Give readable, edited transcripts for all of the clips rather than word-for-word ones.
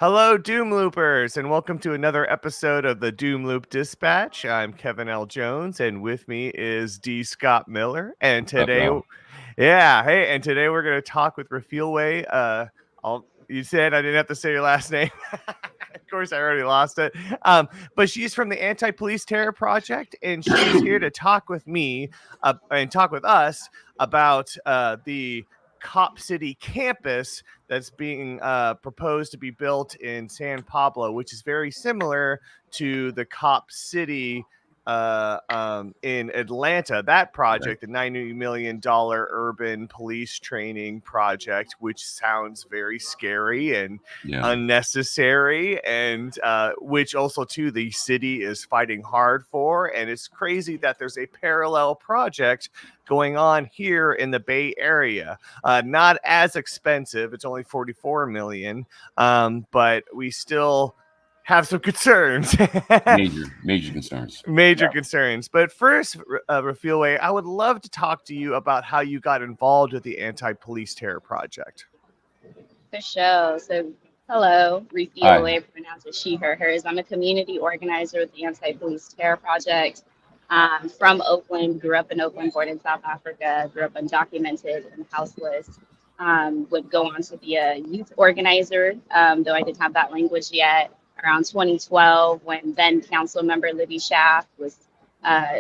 Hello, Doomloopers, and welcome to another episode of the Doomloop Dispatch. I'm Kevin L. Jones, and with me is D. Scott Miller. And What's up, today, y'all? and today we're going to talk with Refilwe. You said I didn't have to say your last name. Of course, I already lost it. But she's from the Anti-Police Terror Project, and she's here to talk with me and talk with us about the Cop City campus that's being proposed to be built in San Pablo, which is very similar to the Cop City in Atlanta. That Right. project, the $90 million urban police training project, which sounds very scary and Yeah. unnecessary, and which also too the city is fighting hard for. And it's crazy that there's a parallel project going on here in the Bay Area. Not as expensive. It's only 44 million, but we still have some concerns. Major concerns. Major Yeah. concerns. But first, Refilwe, I would love to talk to you about how you got involved with the Anti-Police Terror Project. For sure. So, hello, Hi. Refilwe, pronounced as she, her, hers. I'm a community organizer with the Anti-Police Terror Project. From Oakland, grew up in Oakland, born in South Africa, grew up undocumented and houseless. Would go on to be a youth organizer, though I didn't have that language yet. Around 2012, when then Council Member Libby Schaaf was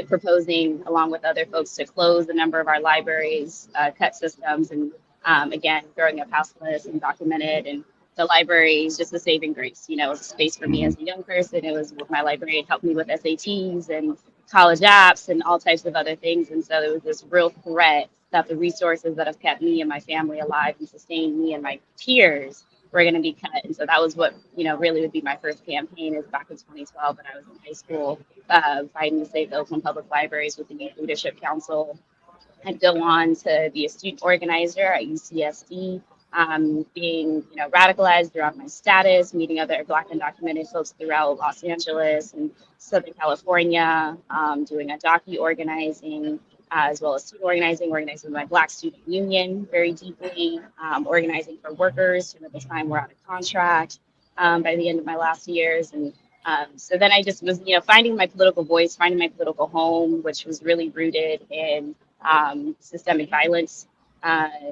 proposing, along with other folks, to close a number of our libraries, cut systems, and again, growing up houseless and documented, and the library is just a saving grace. You know, it was a space for me hmm as a young person. It was my library. It helped me with SATs and college apps and all types of other things. And so there was this real threat that the resources that have kept me and my family alive and sustained me and my peers were going to be cut. And so that was what, really would be my first campaign is back in 2012 when I was in high school, fighting to save the Oakland Public Libraries with the Youth Leadership Council. I'd go on to be a student organizer at UCSD, being radicalized throughout my status, meeting other Black undocumented folks throughout Los Angeles and Southern California, doing a docu organizing. As well as student organizing with my Black Student Union very deeply, organizing for workers who at the time were out of contract by the end of my last years. And so then I just was, finding my political voice, finding my political home, which was really rooted in systemic violence,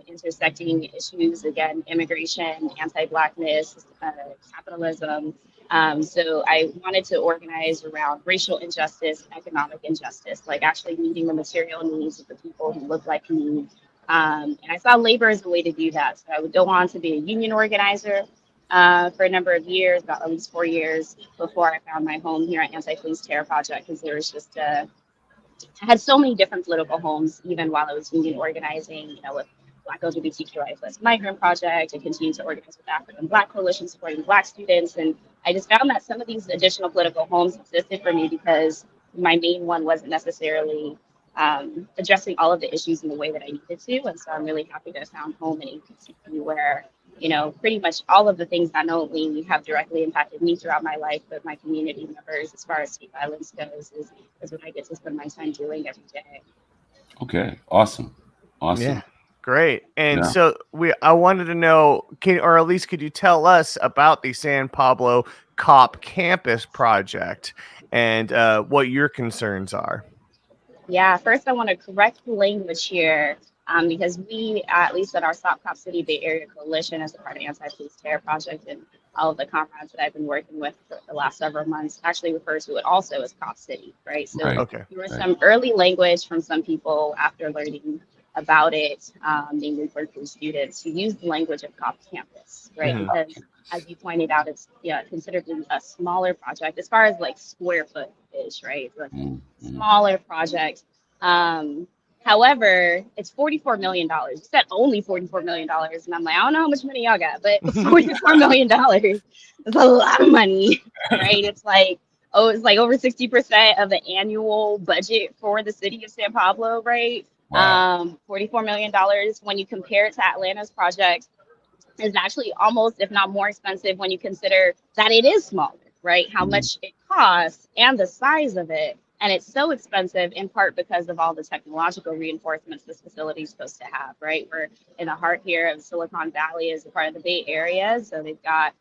intersecting issues, again, immigration, anti-Blackness, capitalism. So I wanted to organize around racial injustice, economic injustice, like actually meeting the material needs of the people who look like me. And I saw labor as a way to do that. So I would go on to be a union organizer for a number of years, about at least 4 years before I found my home here at Anti-Police Terror Project, because there was just I had so many different political homes, even while I was union organizing, with Black LGBTQI plus Migrant Project. I continued to organize with African Black Coalition supporting Black students. And I just found that some of these additional political homes existed for me because my main one wasn't necessarily addressing all of the issues in the way that I needed to. And so I'm really happy to have found home in APTP where pretty much all of the things not only have directly impacted me throughout my life, but my community members, as far as state violence goes, is what I get to spend my time doing every day. Okay. Awesome. Yeah, Awesome. great. And Yeah. so I wanted to know, or at least could you tell us about the San Pablo Cop Campus project and what your concerns are? Yeah, first I want to correct the language here because we, at least at our Stop Cop City Bay Area Coalition, as a part of Anti-Police Terror Project, and all of the comrades that I've been working with for the last several months, actually refer to it also as Cop City, right? So Right. Okay. there was Right. some early language from some people after learning about it, namely Berkeley students, who used the language of Cop Campus, right? Hmm. Because as you pointed out, it's considered a smaller project as far as like square footage, right? Like Mm-hmm. smaller project. Um, However, it's $44 million. You said only $44 million, and I'm like, I don't know how much money y'all got, but $44 million is a lot of money, right? It's like over 60% of the annual budget for the city of San Pablo, right? Wow. $44 million. When you compare it to Atlanta's project, is actually almost, if not more expensive, when you consider that it is smaller, right? How hmm much it costs and the size of it. And it's so expensive in part because of all the technological reinforcements this facility is supposed to have, right? We're in the heart here of Silicon Valley as a part of the Bay Area. So they've got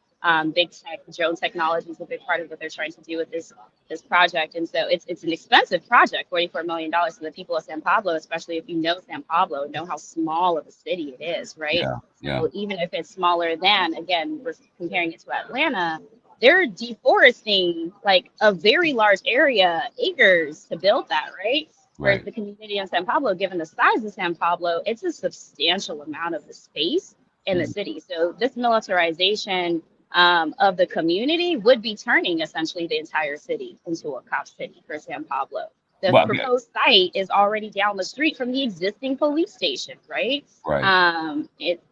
Big tech, drone technology is a big part of what they're trying to do with this project. And so it's an expensive project, $44 million. So the people of San Pablo, especially if you know San Pablo, know how small of a city it is, right? Yeah. Yeah. So even if it's smaller than, again, we're comparing it to Atlanta, they're deforesting like a very large area, acres, to build that, right? Whereas Right. the community in San Pablo, given the size of San Pablo, it's a substantial amount of the space in the city. So this militarization of the community would be turning essentially the entire city into a cop city for San Pablo. The Well, yeah, proposed site is already down the street from the existing police station, right? right.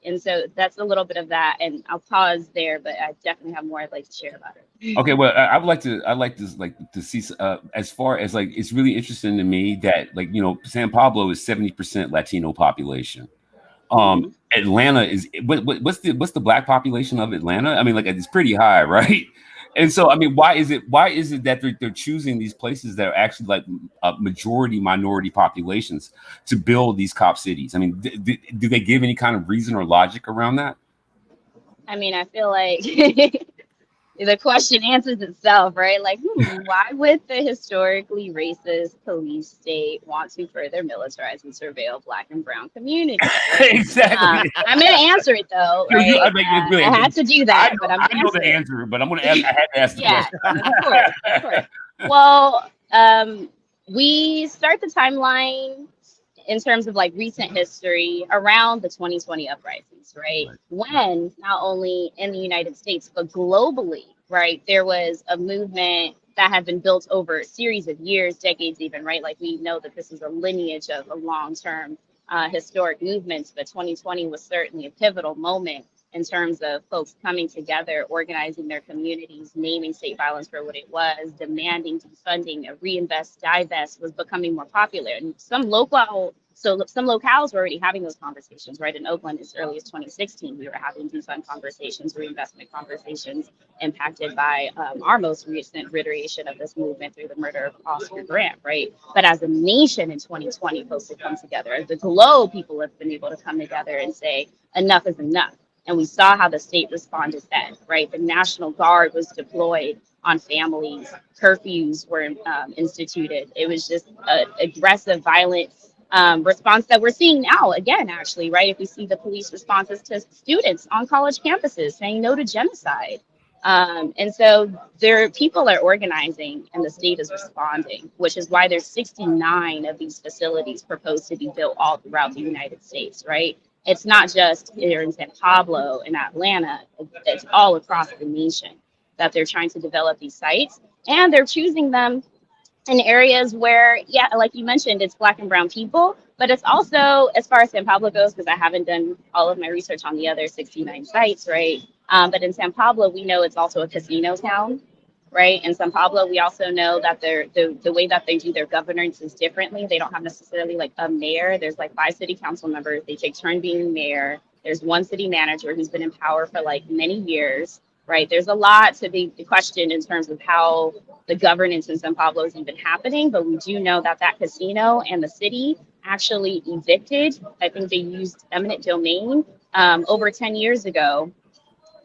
And so that's a little bit of that, and I'll pause there, but I definitely have more I'd like to share about it. Okay, well, I'd like to see, as far as like, it's really interesting to me that, like, San Pablo is 70% Latino population. Mhm. Atlanta is what's the black population of Atlanta? I mean, like, it's pretty high, right? And so, I mean, why is it that they're choosing these places that are actually like majority minority populations to build these cop cities? I mean, do they give any kind of reason or logic around that? I mean, I feel like the question answers itself, right? Like, why would the historically racist police state want to further militarize and surveil Black and Brown communities? Exactly. I'm going to answer it though, No, right? I mean, really, I had to do that, but I'm I going to know answer the it. answer, but I'm going to ask. I had to ask the Yeah, question. of course, of course. Well, we start the timeline in terms of like recent history around the 2020 uprisings, right? When not only in the United States, but globally, right, there was a movement that had been built over a series of years, decades even, right? Like we know that this is a lineage of a long-term historic movements, but 2020 was certainly a pivotal moment in terms of folks coming together, organizing their communities, naming state violence for what it was, demanding defunding, a reinvest, divest was becoming more popular. And some locales were already having those conversations, right? In Oakland, as early as 2016, we were having defund conversations, reinvestment conversations, impacted by our most recent iteration of this movement through the murder of Oscar Grant, right? But as a nation in 2020, folks have come together. As the globe, people have been able to come together and say, enough is enough. And we saw how the state responded then, right? The National Guard was deployed on families, curfews were instituted. It was just an aggressive, violent response that we're seeing now, again, actually, right? If we see the police responses to students on college campuses saying no to genocide. And so people are organizing and the state is responding, which is why there's 69 of these facilities proposed to be built all throughout the United States, right? It's not just here in San Pablo and Atlanta, it's all across the nation that they're trying to develop these sites. And they're choosing them in areas where, yeah, like you mentioned, it's Black and Brown people, but it's also, as far as San Pablo goes, because I haven't done all of my research on the other 69 sites, right? But in San Pablo, we know it's also a casino town, right? In San Pablo, we also know that the way that they do their governance is differently. They don't have necessarily like a mayor. There's like 5 city council members. They take turn being mayor. There's one city manager who's been in power for like many years, right? There's a lot to be questioned in terms of how the governance in San Pablo is even happening, but we do know that that casino and the city actually evicted. I think they used eminent domain over 10 years ago.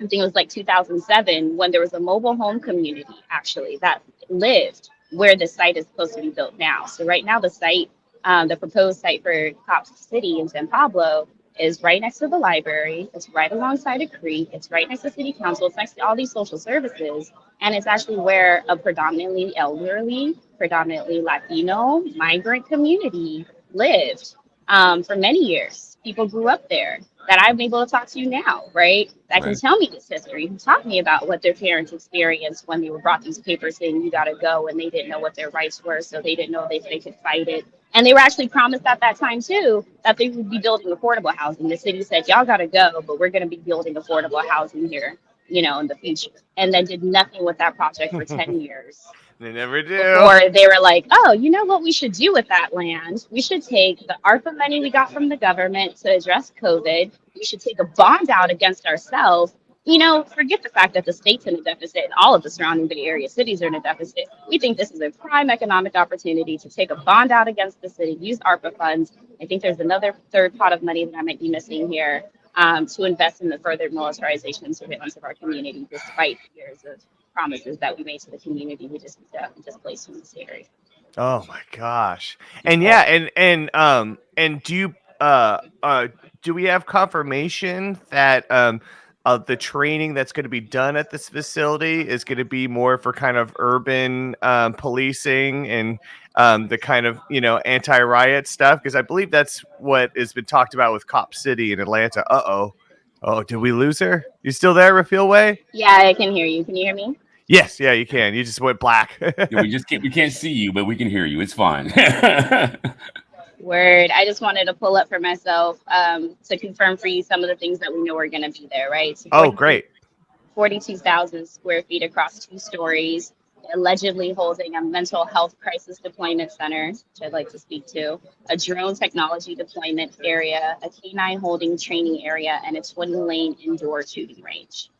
I think it was like 2007 when there was a mobile home community actually that lived where the site is supposed to be built now. So right now the site, the proposed site for Cop City in San Pablo is right next to the library. It's right alongside a creek. It's right next to city council. It's next to all these social services. And it's actually where a predominantly elderly, predominantly Latino migrant community lived for many years. People grew up there that I'm able to talk to now, right? That can tell me this history, who taught me about what their parents experienced when they were brought these papers saying you got to go, and they didn't know what their rights were, so they didn't know they could fight it. And they were actually promised at that time too that they would be building affordable housing. The city said, y'all got to go, but we're going to be building affordable housing here, in the future. And then did nothing with that project for 10 years. They never do. Before they were like, oh, you know what we should do with that land? We should take the ARPA money we got from the government to address COVID. We should take a bond out against ourselves. Forget the fact that the state's in a deficit and all of the surrounding Bay Area cities are in a deficit. We think this is a prime economic opportunity to take a bond out against the city, use ARPA funds. I think there's another third pot of money that I might be missing here. to invest in the further militarization and surveillance of our community, despite years of promises that we made to the community. We just displaced from this area. Oh my gosh. And yeah, and do we have confirmation that the training that's going to be done at this facility is going to be more for kind of urban policing and the kind of, anti-riot stuff? Because I believe that's what has been talked about with Cop City in Atlanta. Oh, did we lose her? You still there, Refilwe? Yeah, I can hear you. Can you hear me? Yes, yeah, you can. You just went black. Yeah, we can't see you, but we can hear you. It's fine. Word. I just wanted to pull up for myself to confirm for you some of the things that we know are going to be there, right? So Oh, great. 42,000 square feet across 2 stories, allegedly holding a mental health crisis deployment center, which I'd like to speak to, a drone technology deployment area, a K9 holding training area, and a 20-lane indoor shooting range.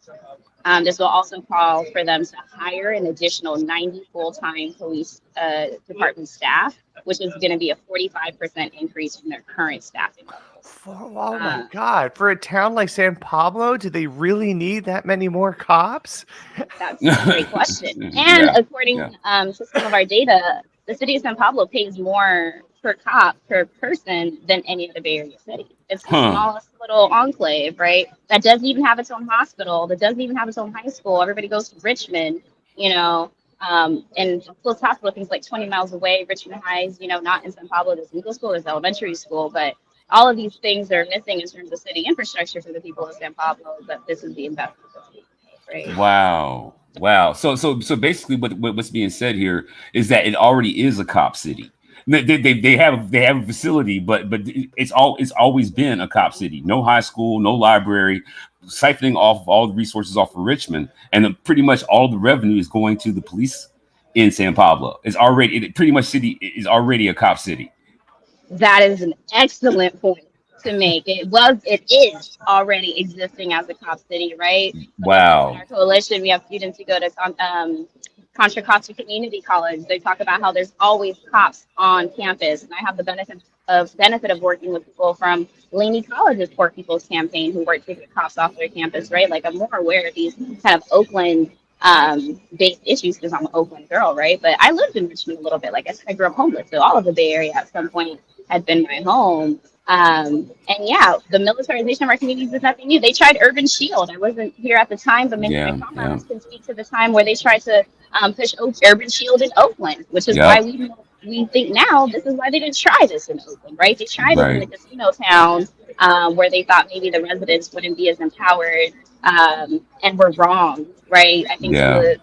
This will also call for them to hire an additional 90 full-time police department staff, which is going to be a 45% increase from their current staffing levels. Oh my God. For a town like San Pablo, do they really need that many more cops? That's a great question. And according to some of our data, the city of San Pablo pays more per cop per person than any other Bay Area city. It's the smallest little enclave, right? That doesn't even have its own hospital, that doesn't even have its own high school. Everybody goes to Richmond, and the closest hospital, things like 20 miles away. Richmond High's, not in San Pablo. There's middle school, there's elementary school, but all of these things are missing in terms of city infrastructure for the people of San Pablo. But this is the investment, right? Wow. So basically, what's being said here is that it already is a cop city. They have a facility, but it's always been a cop city. No high school, no library, siphoning off all the resources off of Richmond, and then pretty much all the revenue is going to the police in San Pablo. City is already a cop city. That is an excellent point to make. It is already existing as a cop city, right? Wow. In our coalition, we have students who go to Contra Costa Community College. They talk about how there's always cops on campus, and I have the benefit of working with people from Laney College's Poor People's Campaign who work to get cops off their campus, right? Like, I'm more aware of these kind of Oakland based issues because I'm an Oakland girl, right? But I lived in Richmond a little bit. Like I said, I grew up homeless, so all of the Bay Area at some point had been my home. And yeah, the militarization of our communities is nothing new. They tried Urban Shield. I wasn't here at the time, but many of my comrades can speak to the time where they tried to push Urban Shield in Oakland, which is why we think now this is why they didn't try this in Oakland, right? They tried it in the casino towns where they thought maybe the residents wouldn't be as empowered, and we're wrong, right? I think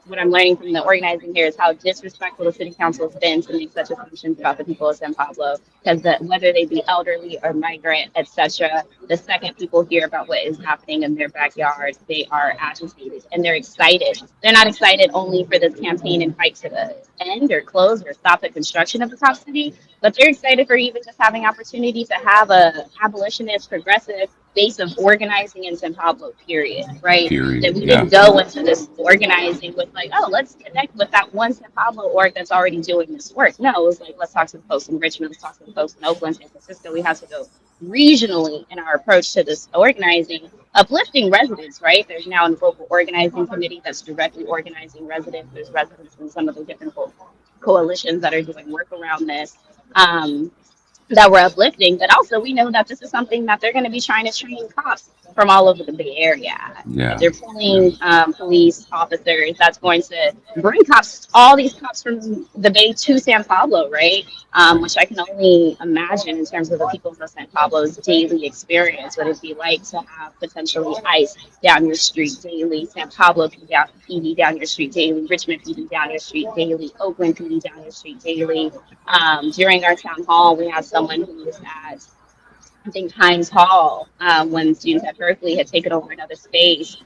what I'm learning from the organizing here is how disrespectful the city council has been to make such assumptions about the people of San Pablo, because whether they be elderly or migrant, etc., the second people hear about what is happening in their backyards, they are agitated and they're excited. They're not excited only for this campaign and fight to the end or close or stop the construction of the top city, but they're excited for even just having opportunity to have a abolitionist progressive base of organizing in San Pablo, period, right? That we didn't go into this organizing with like, oh, let's connect with that one San Pablo org that's already doing this work. No, it was like, let's talk to the folks in Richmond, let's talk to the folks in Oakland, San Francisco. We have to go regionally in our approach to this organizing, uplifting residents, right? There's now a local organizing committee that's directly organizing residents. There's residents in some of the different coalitions that are doing work around this. That we're uplifting, but also we know that this is something that they're going to be trying to train cops from all over the Bay Area. They're pulling police officers that's going to bring cops, all these cops from the Bay to San Pablo, right? Which I can only imagine in terms of the people of San Pablo's daily experience, what it'd be like to have potentially ICE down your street daily, San Pablo PD down your street daily, Richmond PD down your street daily, Oakland PD down your street daily. During our town hall, we had someone who was at, I think, Hines Hall when students at Berkeley had taken over another space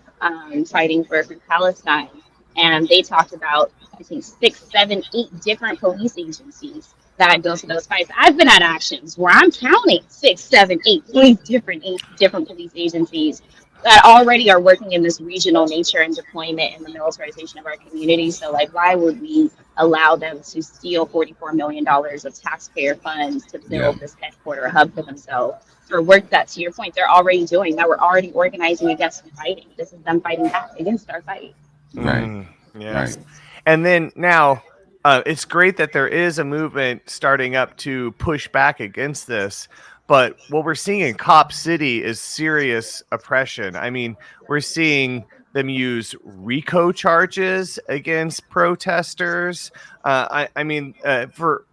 fighting for Palestine. And they talked about, I think, 6, 7, 8 different police agencies that go to those fights. I've been at actions where I'm counting 6, 7, 8 different police agencies that already are working in this regional nature and deployment and the militarization of our community. So, like, why would we allow them to steal $44 million of taxpayer funds to Yeah. build this headquarter hub for themselves for work that, to your point, they're already doing, that we're already organizing against and fighting? This is them fighting back against our fight. Right. Yes. Right. And then now it's great that there is a movement starting up to push back against this. But what we're seeing in Cop City is serious oppression. I mean, we're seeing them use RICO charges against protesters. For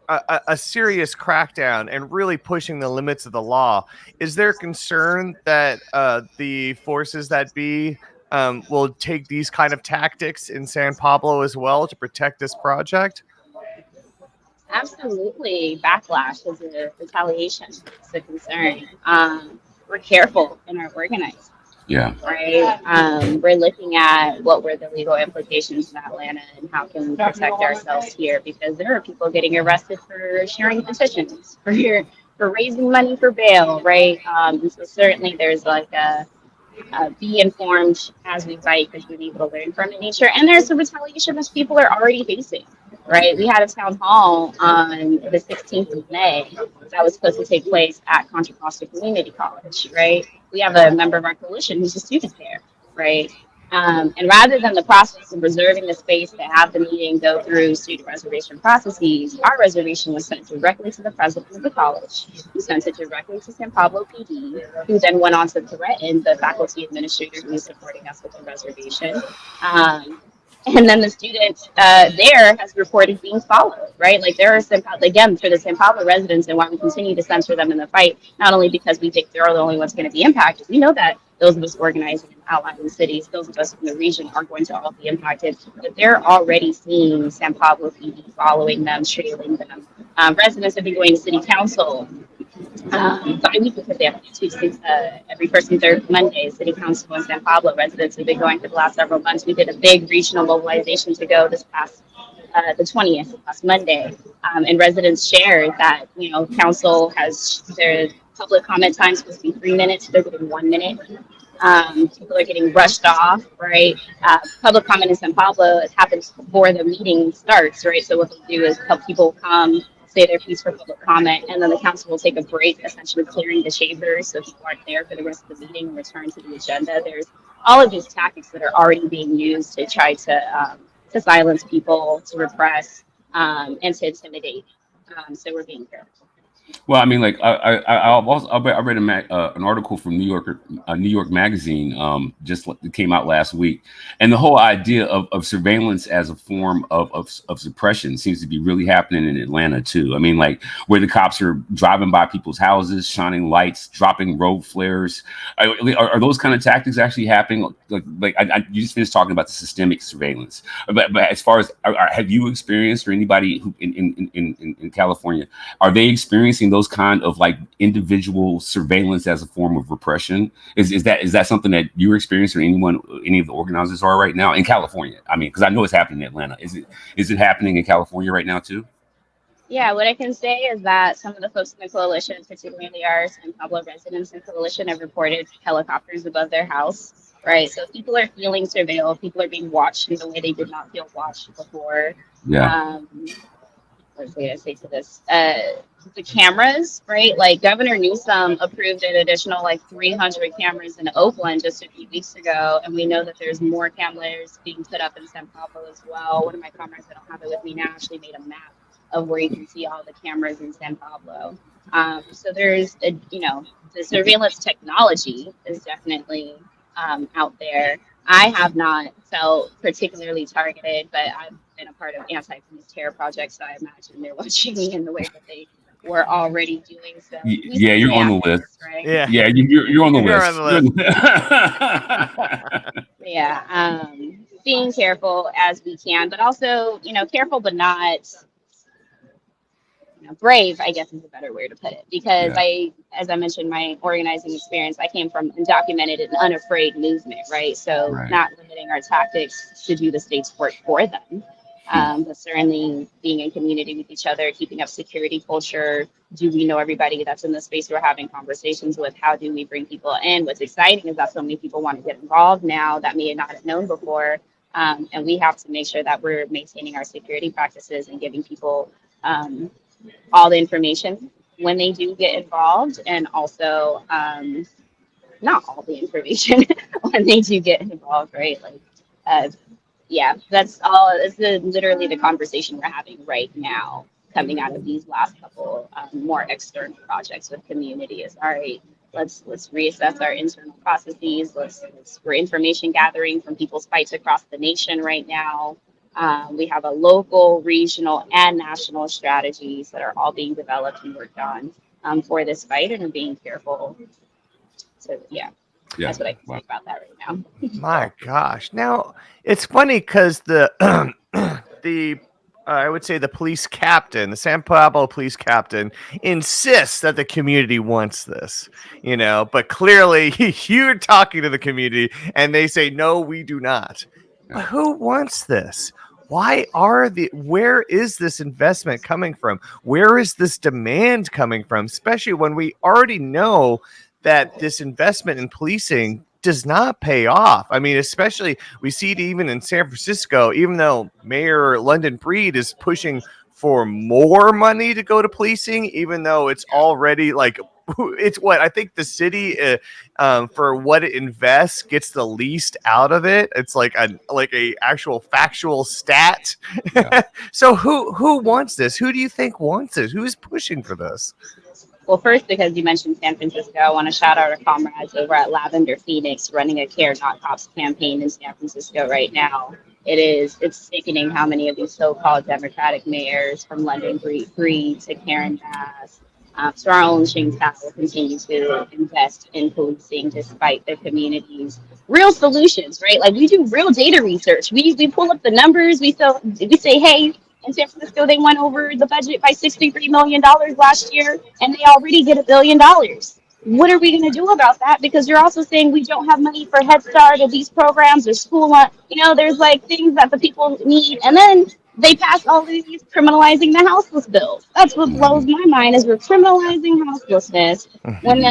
a serious crackdown and really pushing the limits of the law. Is there concern that the forces that be will take these kind of tactics in San Pablo as well to protect this project? Absolutely. Backlash is a retaliation. It's a concern. We're careful in our organizing, Yeah. right? We're looking at what were the legal implications in Atlanta and how can we protect ourselves here, because there are people getting arrested for sharing petitions, for raising money for bail, right? And so certainly there's like a be informed as we fight, because we need to learn from the nature. And there's some retaliation that people are already facing, right? We had a town hall on the 16th of May that was supposed to take place at Contra Costa Community College, right? We have a member of our coalition who's a student there, right? And rather than the process of reserving the space to have the meeting go through student reservation processes, our reservation was sent directly to the president of the college, who sent it directly to San Pablo PD, who then went on to threaten the faculty administrator who is supporting us with the reservation. And then the student there has reported being followed, right? Like, there are again, for the San Pablo residents, and why we continue to censor them in the fight, not only because we think they're the only ones going to be impacted, we know that those of us organizing in outlying cities, those of us in the region are going to all be impacted, but they're already seeing San Pablo PD following them, trailing them. Residents have been going to city council bi-weekly, because they have every first and third Monday. City Council in San Pablo residents have been going for the last several months. We did a big regional mobilization to go this past the 20th, last Monday, and residents shared that, council has their public comment time supposed to be 3 minutes. They're getting 1 minute. People are getting rushed off, right? Public comment in San Pablo, it happens before the meeting starts, right? So what they do is help people come, say their piece for public comment, and then the council will take a break, essentially clearing the chambers so people aren't there for the rest of the meeting and return to the agenda. There's all of these tactics that are already being used to try to silence people, to repress, and to intimidate. So we're being careful. Well, I mean, like I read an article from New York Magazine, that came out last week, and the whole idea of surveillance as a form of suppression seems to be really happening in Atlanta too. I mean, like, where the cops are driving by people's houses, shining lights, dropping road flares. Are those kind of tactics actually happening? You just finished talking about the systemic surveillance, but as far as have you experienced, or anybody who in California, are they experiencing those kind of like individual surveillance as a form of repression? Is that something that you're experiencing, or any of the organizers are right now in California? I mean, because I know it's happening in Atlanta. Is it happening in California right now too? Yeah, what I can say is that some of the folks in the coalition, particularly our San Pablo residents in coalition, have reported helicopters above their house, right? So people are feeling surveilled. People are being watched in the way they did not feel watched before. Yeah. What was I going to say to this? The cameras, right? Like, Governor Newsom approved an additional 300 cameras in Oakland just a few weeks ago, and we know that there's more cameras being put up in San Pablo as well. One of my comrades, I don't have it with me now, actually made a map of where you can see all the cameras in San Pablo. So there's the surveillance technology is definitely out there. I have not felt particularly targeted, but I've been a part of anti-police terror projects, so I imagine they're watching me in the way that they were already doing. So Yeah, you're on the list, right? Yeah, you're on the You're list. on the Yeah, being careful as we can, but also, careful but not brave, I guess, is a better way to put it. Because as I mentioned, my organizing experience, I came from undocumented and unafraid movement, right? So Right. not limiting our tactics to do the state's work for them. But certainly being in community with each other, keeping up security culture. Do we know everybody that's in the space we're having conversations with? How do we bring people in? What's exciting is that so many people want to get involved now that may not have known before. And we have to make sure that we're maintaining our security practices and giving people all the information when they do get involved, and also not all the information when they do get involved, right? Like, uh, yeah, that's all. It's literally the conversation we're having right now, coming out of these last couple more external projects with community. Is all right. Let's reassess our internal processes. We're information gathering from people's fights across the nation right now. We have a local, regional, and national strategies that are all being developed and worked on for this fight, and are being careful. So yeah, that's what I can say about that right now. My gosh. Now, it's funny because the I would say the police captain, the San Pablo police captain, insists that the community wants this, but clearly you're talking to the community and they say, no, we do not. But who wants this? Where is this investment coming from? Where is this demand coming from? Especially when we already know that this investment in policing does not pay off. I mean, especially we see it even in San Francisco, even though Mayor London Breed is pushing for more money to go to policing, even though it's already like, it's what I think the city for what it invests gets the least out of it. It's like a actual factual stat. Yeah. So who wants this? Who do you think wants this? Who is pushing for this? Well, first, because you mentioned San Francisco, I want to shout out our comrades over at Lavender Phoenix running a Care Not Cops campaign in San Francisco right now. It's sickening how many of these so-called Democratic mayors, from London Breed to Karen Bass, to our own Ching will continue to invest in policing despite the community's real solutions, right? Like, we do real data research. We pull up the numbers. We say, hey, in San Francisco, they went over the budget by $63 million last year, and they already get $1 billion. What are we going to do about that? Because you're also saying we don't have money for Head Start or these programs or school. There's like things that the people need. And then they pass all of these criminalizing the houseless bills. That's what blows my mind, is we're criminalizing houselessness. And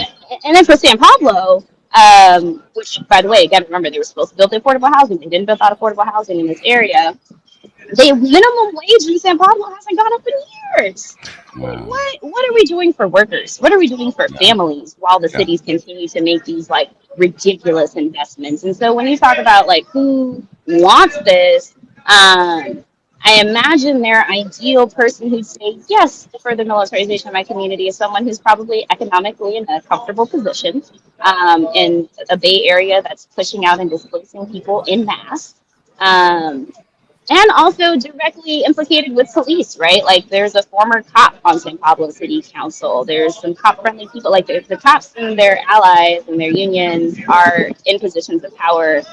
then for San Pablo, which, by the way, again, remember, they were supposed to build affordable housing. They didn't build out affordable housing in this area. The minimum wage in San Pablo hasn't gone up in years. Wow. What are we doing for workers? What are we doing for families while the cities continue to make these like ridiculous investments? And so when you talk about like who wants this, I imagine their ideal person who'd say yes to further militarization of my community is someone who's probably economically in a comfortable position in a Bay Area that's pushing out and displacing people in mass. And also directly implicated with police, right? Like, there's a former cop on San Pablo City Council. There's some cop-friendly people. Like, the cops and their allies and their unions are in positions of power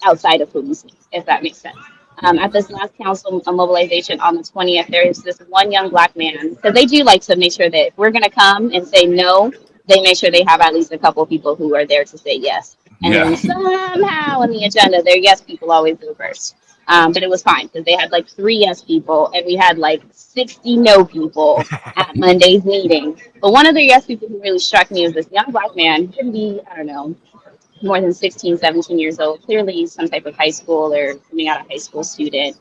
outside of policing, if that makes sense. At this last council mobilization on the 20th, there's this one young Black man, because they do like to make sure that if we're going to come and say no, they make sure they have at least a couple of people who are there to say yes. And then somehow in the agenda, their yes people always go first. But it was fine because they had like 3 yes people and we had like 60 no people at Monday's meeting. But one of the yes people who really struck me was this young Black man. He could be, I don't know, more than 16, 17 years old. Clearly some type of high school or coming out of high school student.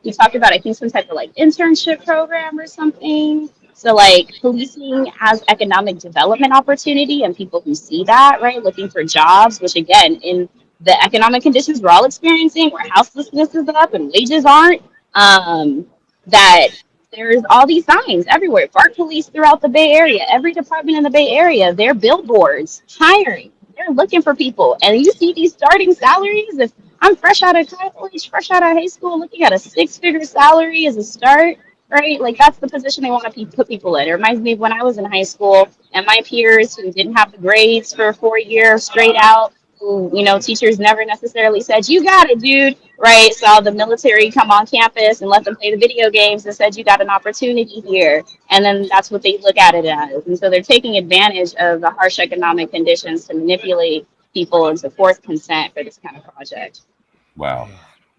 He talked about, I think, some type of like internship program or something. So like policing as economic development opportunity, and people who see that, right, looking for jobs, which again, in the economic conditions we're all experiencing, where houselessness is up and wages aren't, that there's all these signs everywhere. BART police throughout the Bay Area, every department in the Bay Area, they're billboards, hiring. They're looking for people. And you see these starting salaries. If I'm fresh out of college, fresh out of high school, looking at a 6-figure salary as a start, right? Like, that's the position they want to put people in. It reminds me of when I was in high school and my peers who didn't have the grades for a 4-year straight out, who, teachers never necessarily said, you got it, dude, right? Saw the military come on campus and let them play the video games and said, you got an opportunity here. And then that's what they look at it as. And so they're taking advantage of the harsh economic conditions to manipulate people and to force consent for this kind of project. Wow.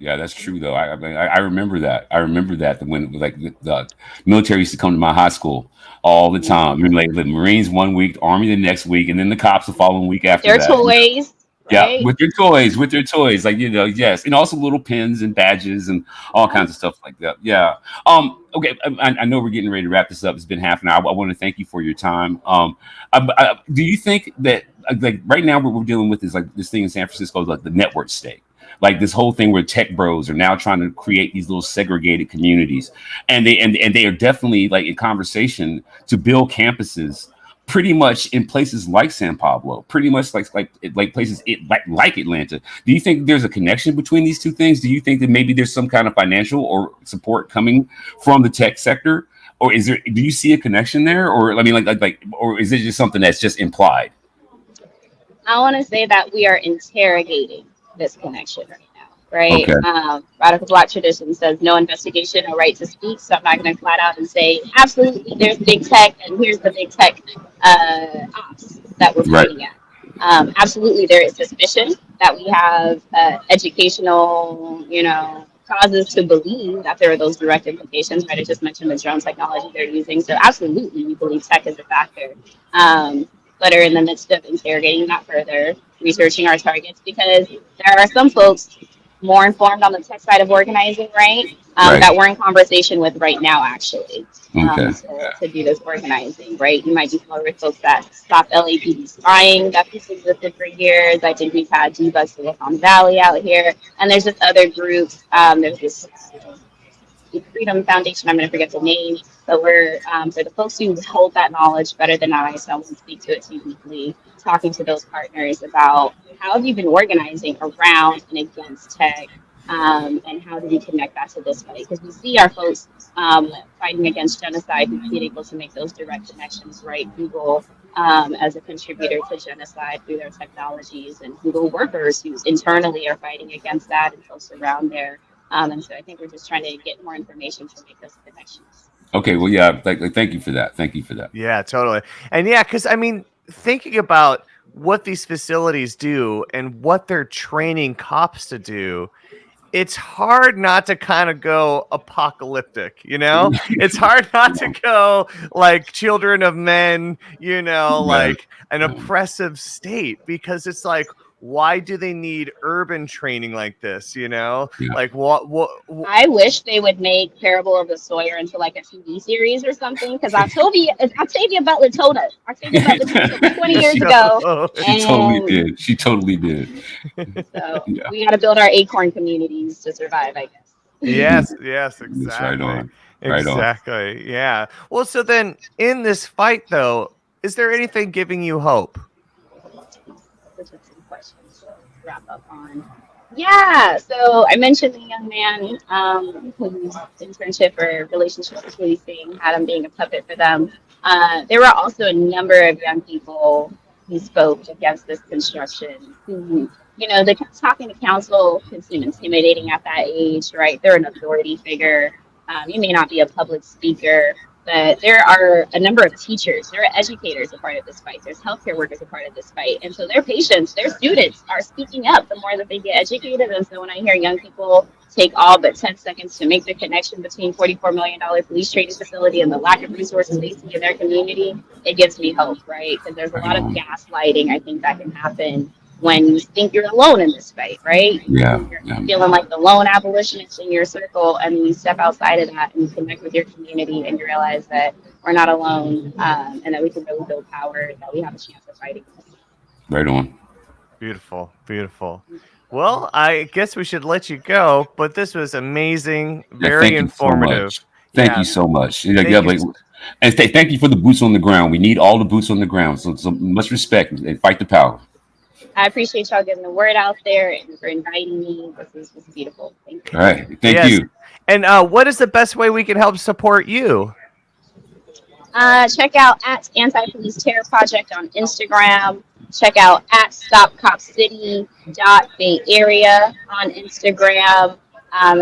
Yeah, that's true though. I remember that. I remember that when like the military used to come to my high school all the time. I mean, like the Marines one week, the Army the next week, and then the cops the following week With after their that. toys, Yeah, right? with their toys, like yes, and also little pins and badges and all Yeah. kinds of stuff like that. Yeah. Okay. I know we're getting ready to wrap this up. It's been half an hour. I want to thank you for your time. Do you think that like right now what we're dealing with is like this thing in San Francisco is like the network state? Like this whole thing where tech bros are now trying to create these little segregated communities, and they are definitely like in conversation to build campuses pretty much in places like San Pablo, pretty much like places like Atlanta. Do you think there's a connection between these two things? Do you think that maybe there's some kind of financial or support coming from the tech sector, or is there? Do you see a connection there, or I mean, or is it just something that's just implied? I want to say that we are interrogating this connection right now, right? Okay, Radical Black tradition says no investigation, no right to speak. So I'm not going to flat out and say absolutely there's big tech and here's the big tech ops that we're right, pointing at. Absolutely, there is suspicion that we have educational, causes to believe that there are those direct implications. Right, I just mentioned the drone technology they're using, so absolutely, we believe tech is a factor. But are in the midst of interrogating that further, researching our targets, because there are some folks more informed on the tech side of organizing, right? right. That we're in conversation with right now, actually, Okay, to do this organizing, right? You might be familiar with folks that stop LAPD spying that piece existed for years. I think we've had Debug Silicon Valley out here, and there's just other groups. There's this Freedom Foundation. I'm going to forget the name, but we're for the folks who hold that knowledge better than I, so I won't speak to it too deeply. Talking to those partners about how have you been organizing around and against tech, and how do we connect that to this fight? Because we see our folks fighting against genocide who've been able to make those direct connections, right? Google as a contributor to genocide through their technologies, and Google workers who internally are fighting against that, and folks around there. And so I think we're just trying to get more information to make those connections. okay. Well, yeah. Thank you for that. Thank you for that. Yeah, totally. And yeah, because I mean, thinking about what these facilities do and what they're training cops to do, it's hard not to kind of go apocalyptic, It's hard not to go like Children of Men, Right. like an oppressive state, because it's like, why do they need urban training like this, Yeah. Like what I wish they would make Parable of the Sawyer into like a TV series or something, because Octavia Butler told us. Octavia Butler told us 20 years she, ago, she totally and did. She totally did. so Yeah. we got to build our acorn communities to survive, I guess. Yes, That's right exactly. on. Right on. Exactly. Yeah. Well, so then in this fight though, is there anything giving you hope? Which is some questions to wrap up on. Yeah, so I mentioned the young man whose internship or relationship with policing had him being a puppet for them. There were also a number of young people who spoke against this construction who, talking to counsel can seem intimidating at that age, right? They're an authority figure. You may not be a public speaker, but there are a number of teachers, there are educators a part of this fight, there's healthcare workers a part of this fight. And so their patients, their students are speaking up the more that they get educated. And so when I hear young people take all but 10 seconds to make the connection between $44 million police training facility and the lack of resources they see in their community, it gives me hope, right? Because there's a Right lot of on. gaslighting, I think, that can happen when you think you're alone in this fight, right? Yeah. You're Yeah. feeling like the lone abolitionist in your circle, and then you step outside of that and you connect with your community, and you realize that we're not alone, and that we can really build power, that we have a chance of fighting this. Right on. Beautiful, beautiful. Well, I guess we should let you go, but this was amazing, Yeah. very Thank you so informative. much. Thank Yeah, you so much. Yeah, thank yeah, you. and thank you for the boots on the ground. We need all the boots on the ground. So much respect and fight the power. I appreciate y'all getting the word out there and for inviting me. This was beautiful. Thank you. All right. Thank Yes. you. And what is the best way we can help support you? Check out at Anti-Police Terror Project on Instagram. Check out at StopCopCity.Bay Area on Instagram.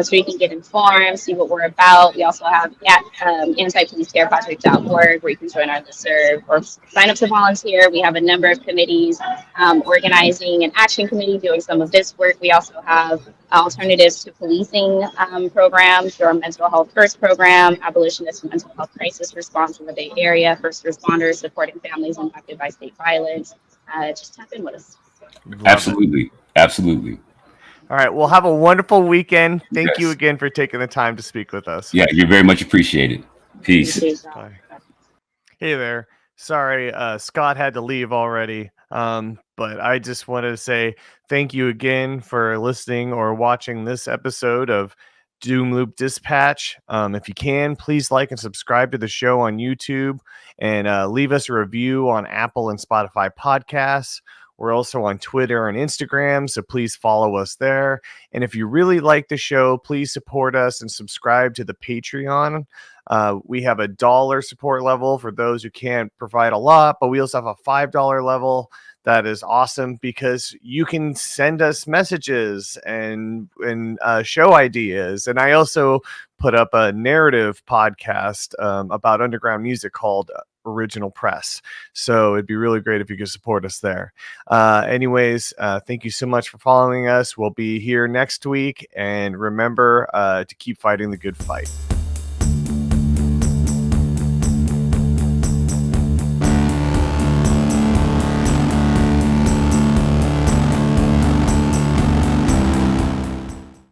So you can get informed, see what we're about. We also have antipoliceterrorproject.org where you can join our listserv or sign up to volunteer. We have a number of committees, organizing an action committee doing some of this work. We also have alternatives to policing programs through our mental health first program, abolitionist mental health crisis response in the Bay Area, first responders supporting families impacted by state violence. Just tap in with us. Absolutely. Absolutely. All right. Well, have a wonderful weekend. Thank you Yes. again for taking the time to speak with us. Yeah, you're very much appreciated. Peace. Bye. Hey there. Sorry, Scott had to leave already. But I just wanted to say thank you again for listening or watching this episode of Doomloop Dispatch. If you can, please like and subscribe to the show on YouTube and leave us a review on Apple and Spotify podcasts. We're also on Twitter and Instagram, so please follow us there. And if you really like the show, please support us and subscribe to the Patreon. We have $1 support level for those who can't provide a lot, but we also have a $5 level. That is awesome because you can send us messages and show ideas. And I also put up a narrative podcast about underground music called Original Press. So it'd be really great if you could support us there. Anyways, thank you so much for following us. We'll be here next week. And remember to keep fighting the good fight.